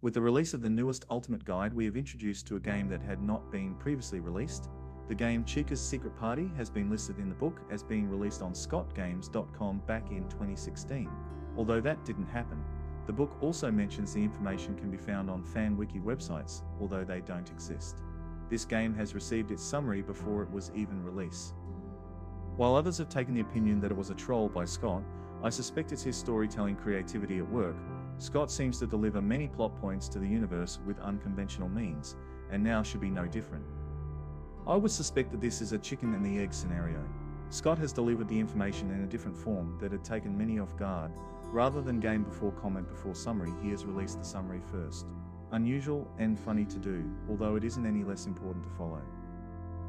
With the release of the newest Ultimate Guide, we have introduced to a game that had not been previously released. The game Chica's Secret Party has been listed in the book as being released on scottgames.com back in 2016. Although that didn't happen, the book also mentions the information can be found on fan wiki websites, although they don't exist. This game has received its summary before it was even released. While others have taken the opinion that it was a troll by Scott, I suspect it's his storytelling creativity at work. Scott seems to deliver many plot points to the universe with unconventional means, and now should be no different. I would suspect that this is a chicken and the egg scenario. Scott has delivered the information in a different form that had taken many off guard. Rather than game before comment before summary, he has released the summary first. Unusual and funny to do, although it isn't any less important to follow.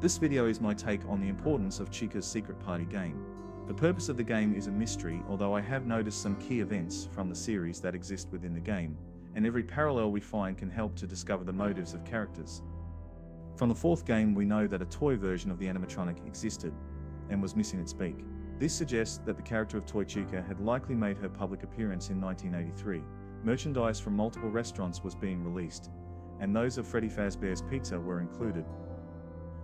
This video is my take on the importance of Chica's Secret Party game. The purpose of the game is a mystery, although I have noticed some key events from the series that exist within the game, and every parallel we find can help to discover the motives of characters. From the fourth game, we know that a toy version of the animatronic existed and was missing its beak. This suggests that the character of Toy Chica had likely made her public appearance in 1983. Merchandise from multiple restaurants was being released, and those of Freddy Fazbear's Pizza were included.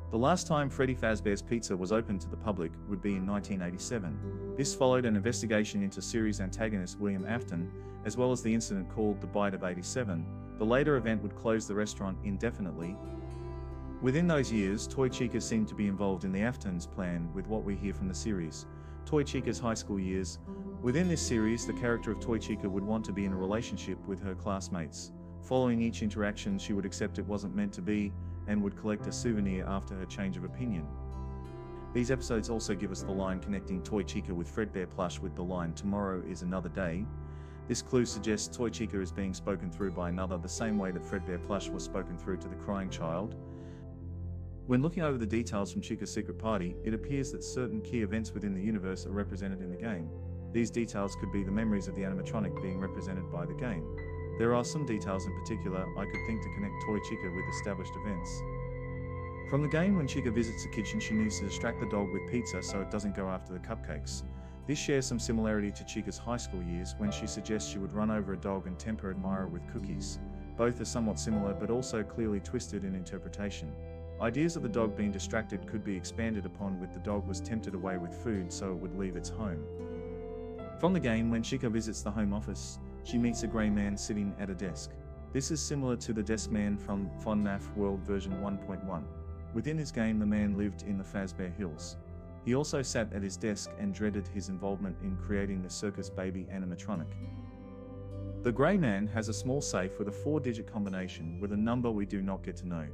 The last time Freddy Fazbear's Pizza was opened to the public would be in 1987. This followed an investigation into series antagonist William Afton, as well as the incident called the Bite of '87. The later event would close the restaurant indefinitely. Within those years, Toy Chica seemed to be involved in the Afton's plan with what we hear from the series. Toy Chica's high school years. Within this series, the character of Toy Chica would want to be in a relationship with her classmates. Following each interaction, she would accept it wasn't meant to be, and would collect a souvenir after her change of opinion. These episodes also give us the line connecting Toy Chica with Fredbear plush with the line "Tomorrow is another day." This clue suggests Toy Chica is being spoken through by another, the same way that Fredbear plush was spoken through to the crying child. When looking over the details from Chica's Secret Party, it appears that certain key events within the universe are represented in the game. These details could be the memories of the animatronic being represented by the game. There are some details in particular I could think to connect Toy Chica with established events. From the game, when Chica visits the kitchen, she needs to distract the dog with pizza so it doesn't go after the cupcakes. This shares some similarity to Chica's high school years when she suggests she would run over a dog and tempt her admirer with cookies. Both are somewhat similar but also clearly twisted in interpretation. Ideas of the dog being distracted could be expanded upon with the dog was tempted away with food so it would leave its home. From the game, when Chica visits the home office, she meets a grey man sitting at a desk. This is similar to the desk man from FNAF World version 1.1. Within his game, the man lived in the Fazbear Hills. He also sat at his desk and dreaded his involvement in creating the circus baby animatronic. The grey man has a small safe with a 4-digit combination with a number we do not get to know.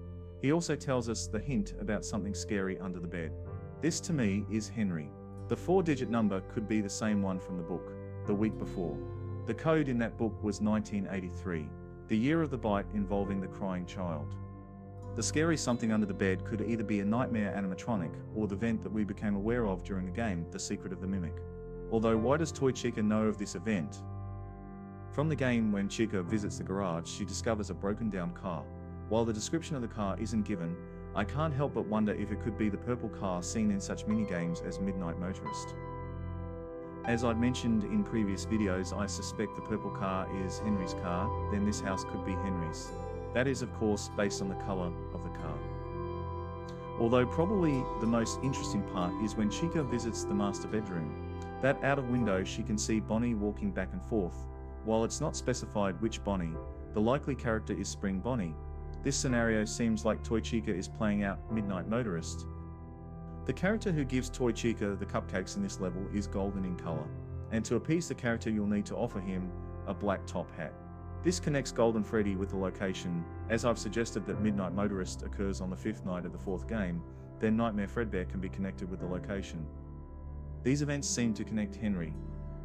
He also tells us the hint about something scary under the bed. This to me is Henry. The 4-digit number could be the same one from the book, the week before. The code in that book was 1983, the year of the bite involving the crying child. The scary something under the bed could either be a nightmare animatronic or the event that we became aware of during the game, The Secret of the Mimic. Although why does Toy Chica know of this event? From the game, when Chica visits the garage, she discovers a broken down car. While the description of the car isn't given, I can't help but wonder if it could be the purple car seen in such minigames as Midnight Motorist. As I'd mentioned in previous videos, I suspect the purple car is Henry's car, then this house could be Henry's. That is, of course, based on the color of the car. Although probably the most interesting part is when Chica visits the master bedroom. That out of window she can see Bonnie walking back and forth. While it's not specified which Bonnie, the likely character is Spring Bonnie. This scenario seems like Toy Chica is playing out Midnight Motorist. The character who gives Toy Chica the cupcakes in this level is golden in color, and to appease the character you'll need to offer him a black top hat. This connects Golden Freddy with the location, as I've suggested that Midnight Motorist occurs on the 5th night of the 4th game, then Nightmare Fredbear can be connected with the location. These events seem to connect Henry,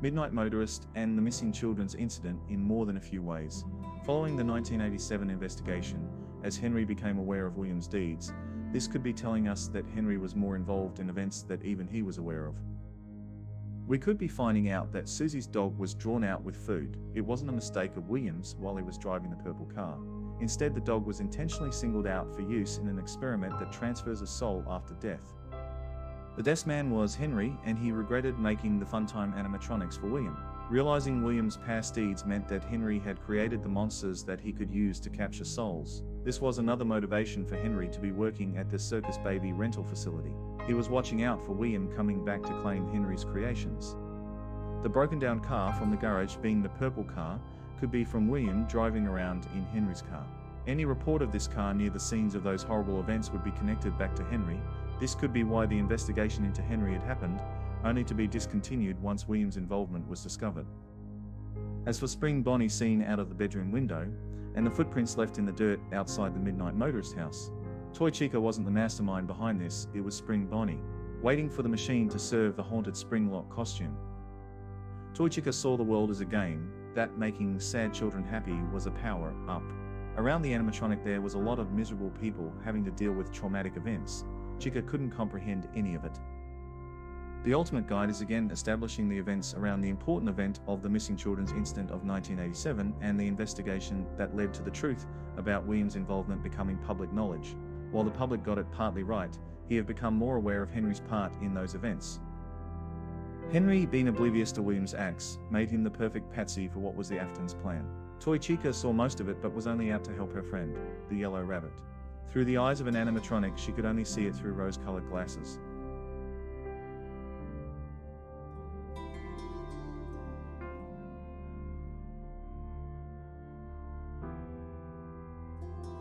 Midnight Motorist, and the missing children's incident in more than a few ways. Following the 1987 investigation, as Henry became aware of William's deeds, this could be telling us that Henry was more involved in events that even he was aware of. We could be finding out that Susie's dog was drawn out with food. It wasn't a mistake of William's while he was driving the purple car. Instead, the dog was intentionally singled out for use in an experiment that transfers a soul after death. The desk man was Henry, and he regretted making the Funtime animatronics for William. Realizing William's past deeds meant that Henry had created the monsters that he could use to capture souls. This was another motivation for Henry to be working at the circus baby rental facility. He was watching out for William coming back to claim Henry's creations. The broken down car from the garage, being the purple car, could be from William driving around in Henry's car. Any report of this car near the scenes of those horrible events would be connected back to Henry. This could be why the investigation into Henry had happened, only to be discontinued once William's involvement was discovered. As for Spring Bonnie seen out of the bedroom window, and the footprints left in the dirt outside the Midnight Motorist house, Toy Chica wasn't the mastermind behind this, it was Spring Bonnie, waiting for the machine to serve the haunted Springlock costume. Toy Chica saw the world as a game, that making sad children happy was a power-up. Around the animatronic there was a lot of miserable people having to deal with traumatic events. Chica couldn't comprehend any of it. The Ultimate Guide is again establishing the events around the important event of the missing children's incident of 1987 and the investigation that led to the truth about William's involvement becoming public knowledge. While the public got it partly right, he had become more aware of Henry's part in those events. Henry, being oblivious to William's acts, made him the perfect patsy for what was the Afton's plan. Toy Chica saw most of it but was only out to help her friend, the Yellow Rabbit. Through the eyes of an animatronic, she could only see it through rose-colored glasses.